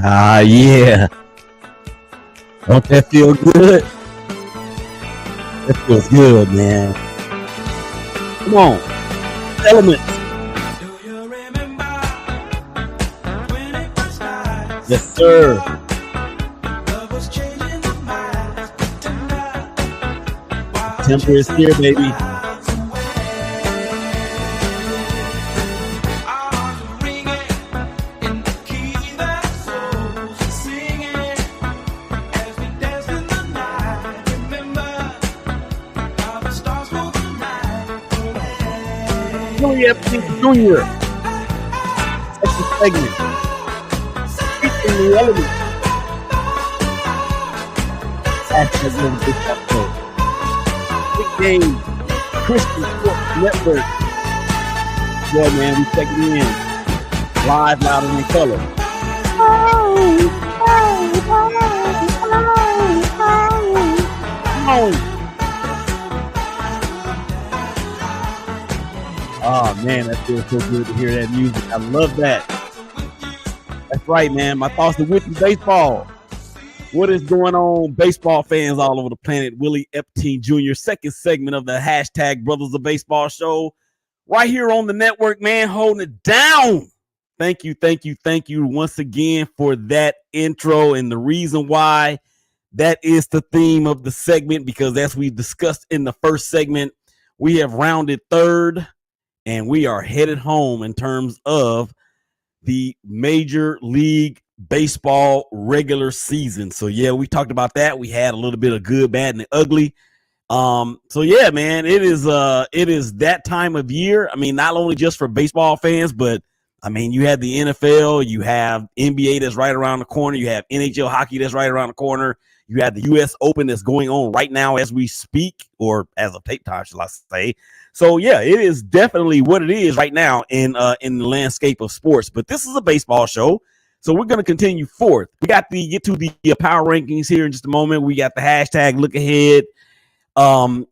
Yeah. Don't that feel good? That feels good, man. Come on. Elements. Yes, sir. September is here, baby. Willie Epting Jr. Second segment. Featuring the elements. Big game. Christian Sports Network. Boy, man, we check it in. Live, loud, and in color. Oh, man, that feels so good to hear that music. I love that. That's right, man. My thoughts are with you, baseball. What is going on, baseball fans all over the planet? Willie Epting Jr., second segment of the hashtag Brothers of Baseball show. Right here on the network, man, holding it down. Thank you once again for that intro. And the reason why that is the theme of the segment, because as we discussed in the first segment, we have rounded third. And we are headed home in terms of the Major League Baseball regular season. So, yeah, we talked about that. We had a little bit of good, bad, and ugly. So, yeah, man, it is that time of year. I mean, not only just for baseball fans, but, I mean, you have the NFL, you have NBA that's right around the corner, you have NHL hockey that's right around the corner, you have the U.S. Open that's going on right now as we speak, or as of tape time, shall I say. So, yeah, it is definitely what it is right now in the landscape of sports. But this is a baseball show, so we're going to continue forth. We got to get to the power rankings here in just a moment. We got the hashtag look ahead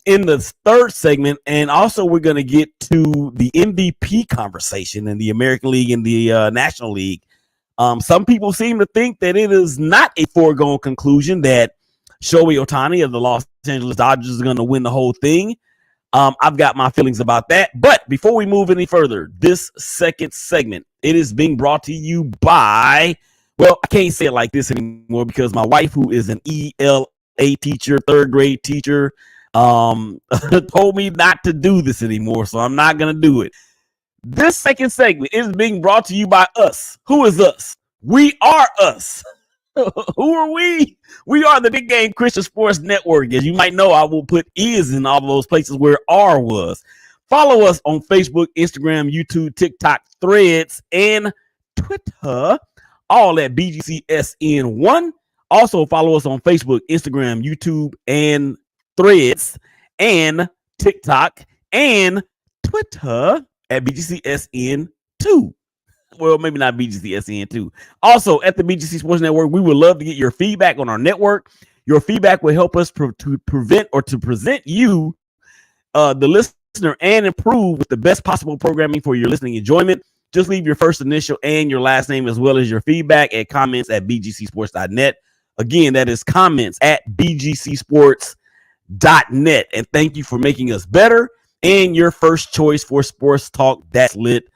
in the third segment, and also we're going to get to the MVP conversation in the American League and the National League. Some people seem to think that it is not a foregone conclusion that Shohei Ohtani of the Los Angeles Dodgers is going to win the whole thing. I've got my feelings about that. But before we move any further, this second segment, it is being brought to you by, well, I can't say it like this anymore because my wife, who is an ELA teacher, third grade teacher, told me not to do this anymore. So I'm not going to do it. This second segment is being brought to you by us. Who is us? We are us. Who are we? We are the Big Game Christian Sports Network. As you might know, I will put is in all of those places where R was. Follow us on Facebook, Instagram, YouTube, TikTok, Threads, and Twitter, all at BGCSN1. Also follow us on Facebook, Instagram, YouTube, and Threads, and TikTok, and Twitter at BGCSN2. Well, maybe not BGCSN2. Also, at the BGC Sports Network, we would love to get your feedback on our network. Your feedback will help us to present you, the listener, and improve with the best possible programming for your listening enjoyment. Just leave your first initial and your last name as well as your feedback at comments at bgcsports.net. Again, that is comments at bgcsports.net. And thank you for making us better and your first choice for sports talk that's lit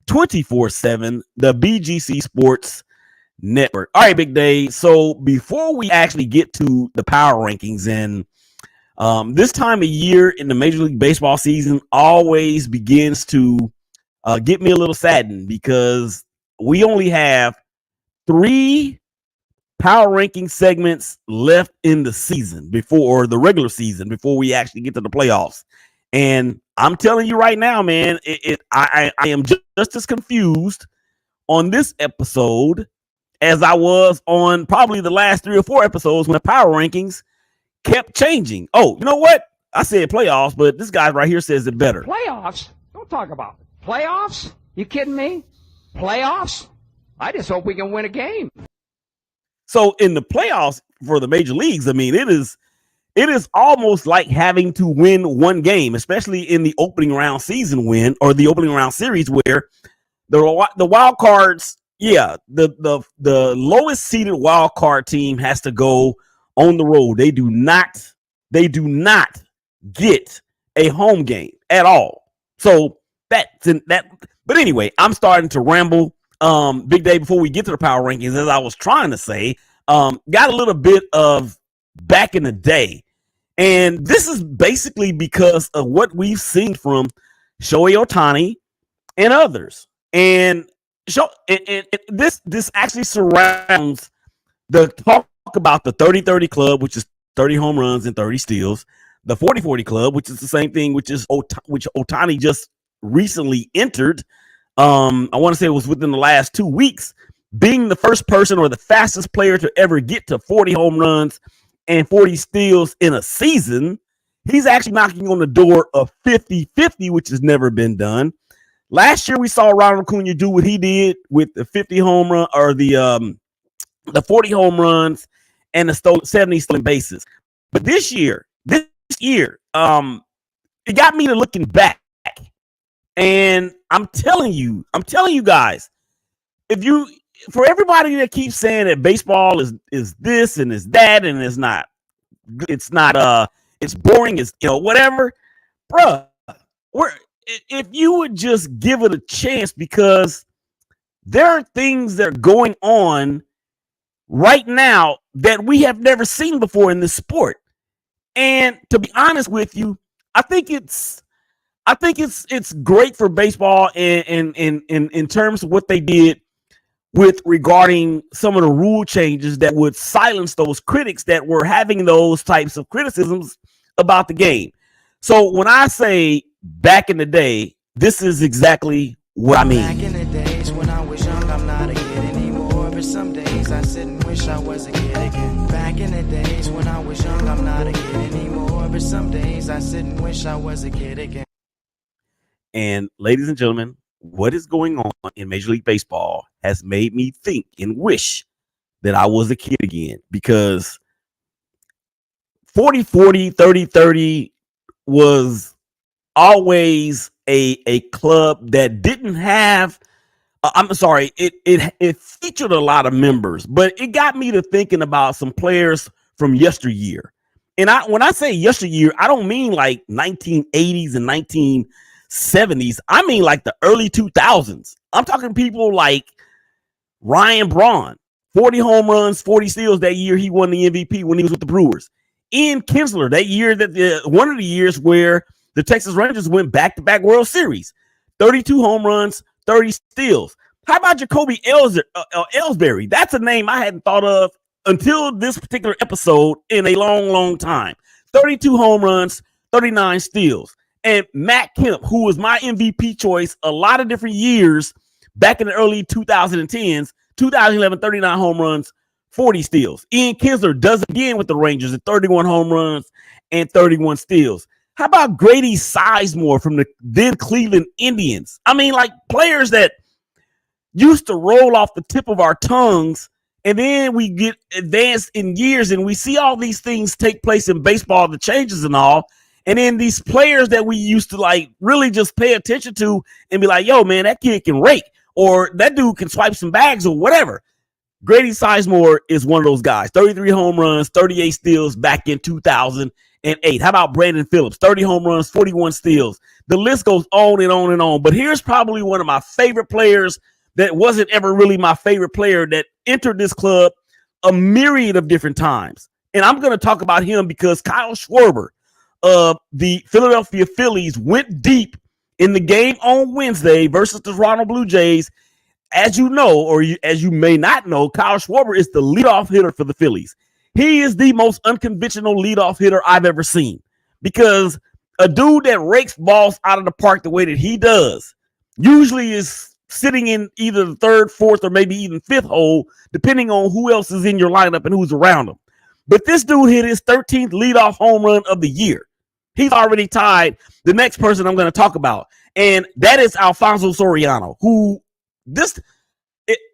24/7, the BGC Sports Network. All right, Big Day. So before we actually get to the power rankings, and this time of year in the Major League Baseball season always begins to get me a little saddened because we only have 3 power ranking segments left in the season before the regular season, before we actually get to the playoffs. And I'm telling you right now, man, I am just as confused on this episode as I was on probably the last 3 or 4 episodes when the power rankings kept changing. Oh, you know what? I said playoffs, but this guy right here says it better. Playoffs? Don't talk about it. Playoffs? You kidding me? Playoffs? I just hope we can win a game. So in the playoffs for the major leagues, I mean, it is almost like having to win one game, especially in the opening round season win or the opening round series where the wild cards Yeah, the lowest seeded wild card team has to go on the road. They do not get a home game at all. So that. But anyway, I'm starting to ramble. Big Day, before we get to the power rankings, as I was trying to say, got a little bit of back in the day, and this is basically because of what we've seen from Shohei Ohtani and others. And this actually surrounds the talk about the 30-30 club, which is 30 home runs and 30 steals, the 40-40 club, which is the same thing, which Ohtani just recently entered. I want to say it was within the last 2 weeks, being the first person or the fastest player to ever get to 40 home runs and 40 steals in a season. He's actually knocking on the door of 50-50, which has never been done. Last year, we saw Ronald Acuna do what he did with the 50 home run or the 40 home runs and the 70 stolen bases. But this year, it got me to looking back. And I'm telling you guys, for everybody that keeps saying that baseball is this and is that and it's boring, it's whatever, bruh, if you would just give it a chance, because there are things that are going on right now that we have never seen before in this sport. And to be honest with you, I think it's great for baseball in terms of what they did with regarding some of the rule changes that would silence those critics that were having those types of criticisms about the game. So when I say back in the day, this is exactly what I mean. Back in the days when I was young, I'm not a kid anymore. But some days I sit and wish I was a kid again. Back in the days when I was young, I'm not a kid anymore. But some days I sit and wish I was a kid again. And ladies and gentlemen, what is going on in Major League Baseball has made me think and wish that I was a kid again, because 40-40, 30-30 was always a club that didn't have it featured a lot of members, but it got me to thinking about some players from yesteryear. And when I say yesteryear, I don't mean like 1980s and 1970s. I mean like the early 2000s. I'm talking people like Ryan Braun, 40 home runs, 40 steals that year he won the MVP when he was with the Brewers. Ian Kinsler, that year, one of the years where the Texas Rangers went back-to-back World Series, 32 home runs, 30 steals. How about Jacoby Ellsbury? That's a name I hadn't thought of until this particular episode in a long, long time. 32 home runs, 39 steals. And Matt Kemp, who was my MVP choice a lot of different years back in the early 2010s, 2011, 39 home runs, 40 steals. Ian Kinsler does again with the Rangers at 31 home runs and 31 steals. How about Grady Sizemore from the then Cleveland Indians? I mean, like players that used to roll off the tip of our tongues, and then we get advanced in years and we see all these things take place in baseball, the changes and all. And then these players that we used to like really just pay attention to and be like, yo, man, that kid can rake, or that dude can swipe some bags or whatever. Grady Sizemore is one of those guys. 33 home runs, 38 steals back in 2008. How about Brandon Phillips? 30 home runs, 41 steals. The list goes on and on and on. But here's probably one of my favorite players that wasn't ever really my favorite player that entered this club a myriad of different times. And I'm going to talk about him because Kyle Schwarber of the Philadelphia Phillies went deep in the game on Wednesday versus the Toronto Blue Jays. As you know, or as you may not know, Kyle Schwarber is the leadoff hitter for the Phillies. He is the most unconventional leadoff hitter I've ever seen, because a dude that rakes balls out of the park the way that he does usually is sitting in either the third, fourth, or maybe even fifth hole, depending on who else is in your lineup and who's around him. But this dude hit his 13th leadoff home run of the year. He's already tied the next person I'm going to talk about, and that is Alfonso Soriano, who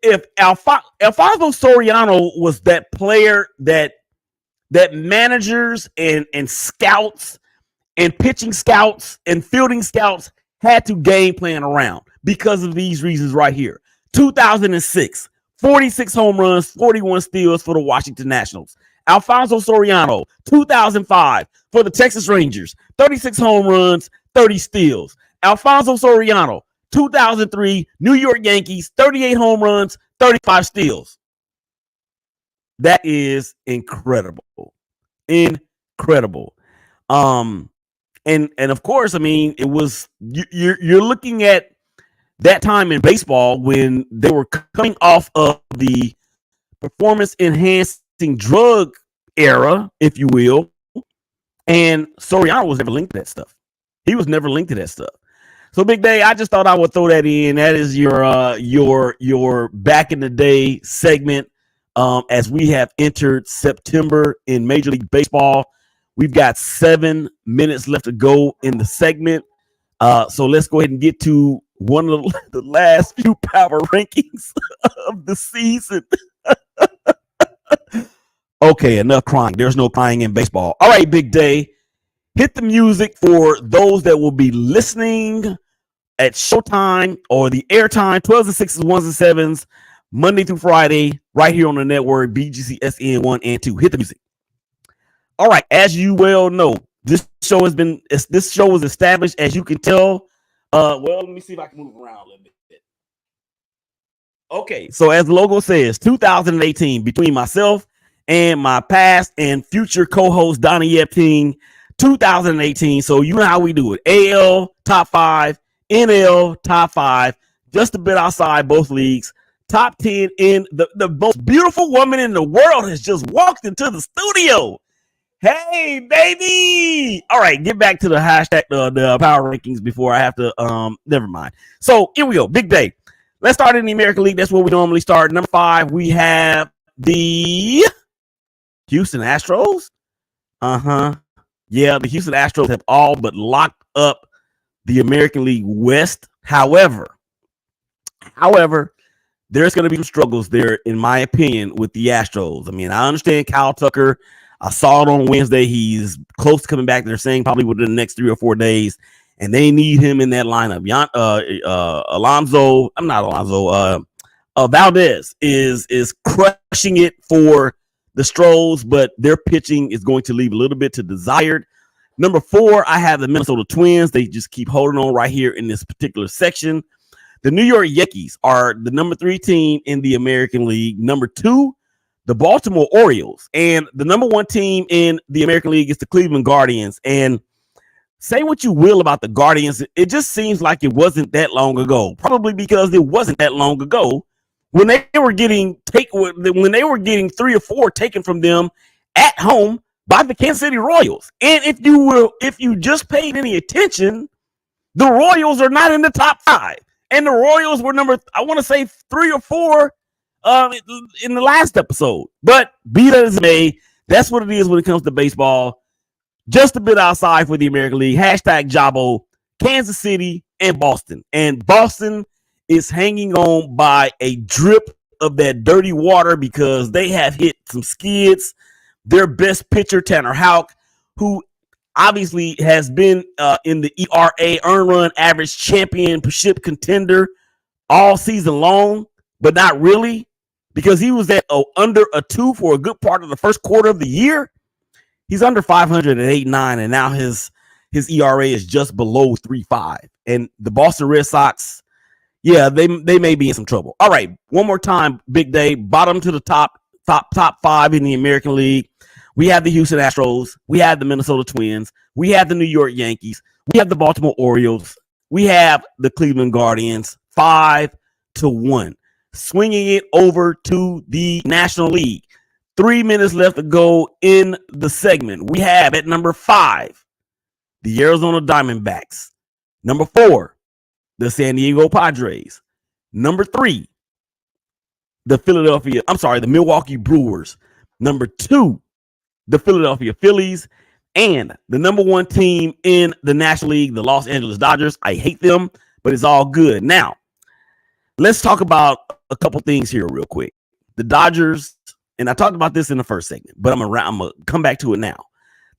if Alfonso Soriano was that player that managers and scouts and pitching scouts and fielding scouts had to game plan around, because of these reasons right here. 2006, 46 home runs, 41 steals for the Washington Nationals. Alfonso Soriano, 2005, for the Texas Rangers, 36 home runs, 30 steals. Alfonso Soriano, 2003, New York Yankees, 38 home runs, 35 steals. That is incredible. Incredible. And of course, I mean, it was you're looking at that time in baseball when they were coming off of the performance enhancing drug era, if you will, and Soriano was never linked to that stuff. He was never linked to that stuff. So Big Day, I just thought I would throw that in. That is your back in the day segment. As we have entered September in Major League Baseball, we've got 7 minutes left to go in the segment. So let's go ahead and get to one of the last few power rankings of the season. Okay, enough crying. There's no crying in baseball. All right, Big Day, hit the music for those that will be listening at Showtime or the airtime, 12s and 6s, 1s and 7s, Monday through Friday, right here on the network, BGCSN 1 and 2. Hit the music. All right, as you well know, this show was established, as you can tell. Well, let me see if I can move around a little bit. Okay, so as the logo says, 2018, between myself and my past and future co-host Willie Epting, 2018. So you know how we do it. AL top 5, NL top 5, just a bit outside both leagues. Top 10 in the most beautiful woman in the world has just walked into the studio. Hey, baby. All right, get back to the hashtag, the power rankings before I have to, never mind. So here we go. Big day. Let's start in the American League. That's where we normally start. Number 5, we have the Houston Astros. Yeah, the Houston Astros have all but locked up the American League West. However, there's going to be some struggles there, in my opinion, with the Astros. I mean, I understand Kyle Tucker. I saw it on Wednesday. He's close to coming back. They're saying probably within the next 3 or 4 days, and they need him in that lineup. Valdez is crushing it for the Stros, but their pitching is going to leave a little bit to desired. Number 4, I have the Minnesota Twins. They just keep holding on right here in this particular section. The New York Yankees are the number 3 team in the American League. Number 2, the Baltimore Orioles. And the number 1 team in the American League is the Cleveland Guardians. And say what you will about the Guardians, it just seems like it wasn't that long ago. Probably because it wasn't that long ago when they were getting 3 or 4 taken from them at home by the Kansas City Royals. And if you just paid any attention, the Royals are not in the top 5. And the Royals were number, I want to say 3 or 4 in the last episode. But be that as it may, that's what it is when it comes to baseball. Just a bit outside for the American League. Hashtag Jabo, Kansas City, and Boston. And Boston is hanging on by a drip of that dirty water because they have hit some skids. Their best pitcher, Tanner Houck, who obviously has been in the ERA, earn run average championship contender all season long, but not really, because he was at under a 2 for a good part of the first quarter of the year. He's under 500 at 8.9, and now his ERA is just below 3.5. And the Boston Red Sox, yeah, they may be in some trouble. All right, one more time, Big Day, bottom to the top 5 in the American League. We have the Houston Astros. We have the Minnesota Twins. We have the New York Yankees. We have the Baltimore Orioles. We have the Cleveland Guardians, 5-1. Swinging it over to the National League. 3 minutes left to go in the segment. We have at number 5, the Arizona Diamondbacks. Number 4, the San Diego Padres. Number 3, the Milwaukee Brewers. Number 2, the Philadelphia Phillies, and the number 1 team in the National League, the Los Angeles Dodgers. I hate them, but it's all good. Now, let's talk about a couple things here real quick. The Dodgers, and I talked about this in the first segment, but I'm gonna come back to it now.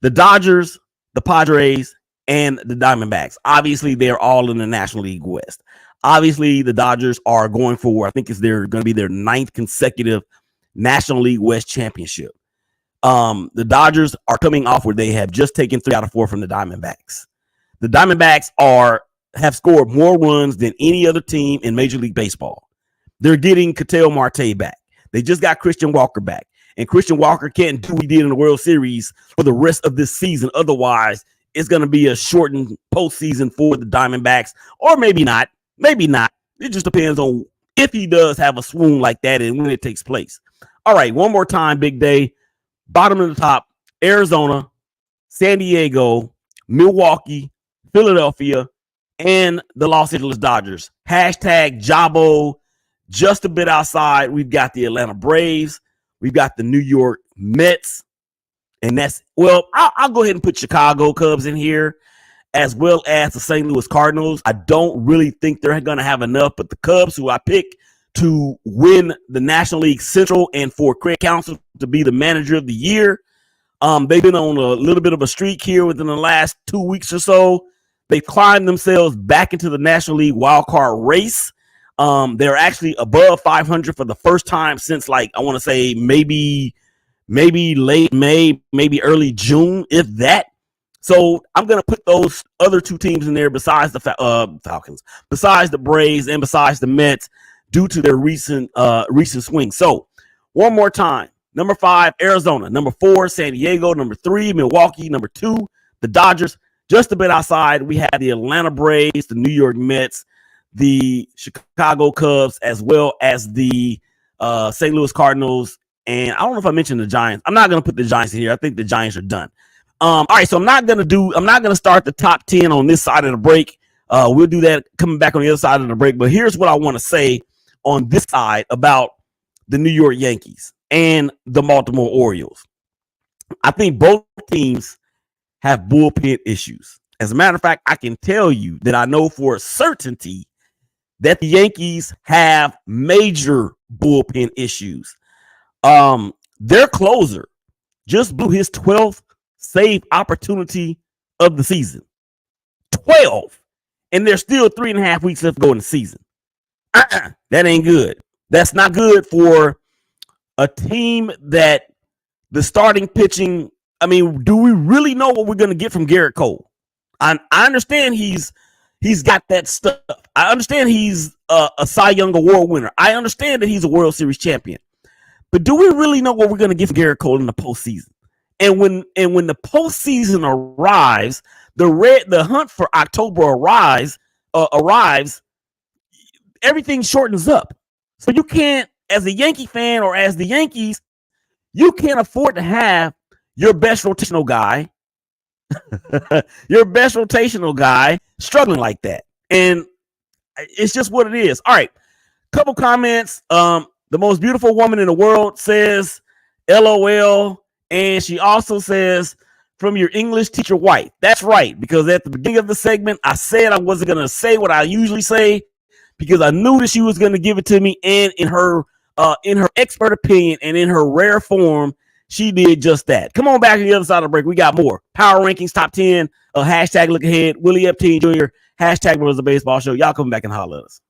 The Dodgers, the Padres, and the Diamondbacks. Obviously, they're all in the National League West. Obviously, the Dodgers are going for, I think it's going to be their 9th consecutive National League West championship. The Dodgers are coming off where they have just taken 3 out of 4 from the Diamondbacks. The Diamondbacks have scored more runs than any other team in Major League Baseball. They're getting Ketel Marte back. They just got Christian Walker back. And Christian Walker can't do what he did in the World Series for the rest of this season. Otherwise, it's going to be a shortened postseason for the Diamondbacks. Or maybe not. Maybe not. It just depends on if he does have a swoon like that and when it takes place. All right, one more time, big day. Bottom of the top, Arizona, San Diego, Milwaukee, Philadelphia, and the Los Angeles Dodgers. Hashtag Jabo. Just a bit outside, we've got the Atlanta Braves. We've got the New York Mets. And I'll go ahead and put Chicago Cubs in here, as well as the St. Louis Cardinals. I don't really think they're going to have enough, but the Cubs, who I pick to win the National League Central and for Craig Counsell to be the manager of the year, they've been on a little bit of a streak here within the last 2 weeks or so. They've climbed themselves back into the National League wildcard race. They're actually above 500 for the first time since, I want to say maybe late May, maybe early June, if that. So I'm going to put those other 2 teams in there besides the Falcons, besides the Braves, and besides the Mets due to their recent swing. So one more time. Number 5, Arizona. Number 4, San Diego. Number 3, Milwaukee. Number 2, the Dodgers. Just a bit outside, we have the Atlanta Braves, the New York Mets, the Chicago Cubs, as well as the St. Louis Cardinals. And I don't know if I mentioned the Giants. I'm not going to put the Giants in here. I think the Giants are done. All right, so I'm not going to start the top 10 on this side of the break. We'll do that coming back on the other side of the break. But here's what I want to say on this side about the New York Yankees and the Baltimore Orioles. I think both teams have bullpen issues. As a matter of fact, I can tell you that I know for a certainty that the Yankees have major bullpen issues. Their closer just blew his 12th save opportunity of the season. 12. And there's still 3.5 weeks left to go in the season. That ain't good. That's not good for a team that the starting pitching. I mean, do we really know what we're going to get from Garrett Cole? I understand he's got that stuff. I understand he's a Cy Young Award winner. I understand that he's a World Series champion. But do we really know what we're going to get from Garrett Cole in the postseason? And when the postseason arrives, the hunt for October arrives, everything shortens up. So you can't, as a Yankee fan or as the Yankees, you can't afford to have your best rotational guy, struggling like that. And it's just what it is. All right. Couple comments. The most beautiful woman in the world says, LOL. And she also says, from your English teacher wife. That's right. Because at the beginning of the segment, I said I wasn't going to say what I usually say because I knew that she was going to give it to me. And in her expert opinion and in her rare form, she did just that. Come on back to the other side of the break. We got more Power Rankings Top 10, hashtag look ahead, Willie Epting Jr., hashtag was the baseball show. Y'all come back and holler at us.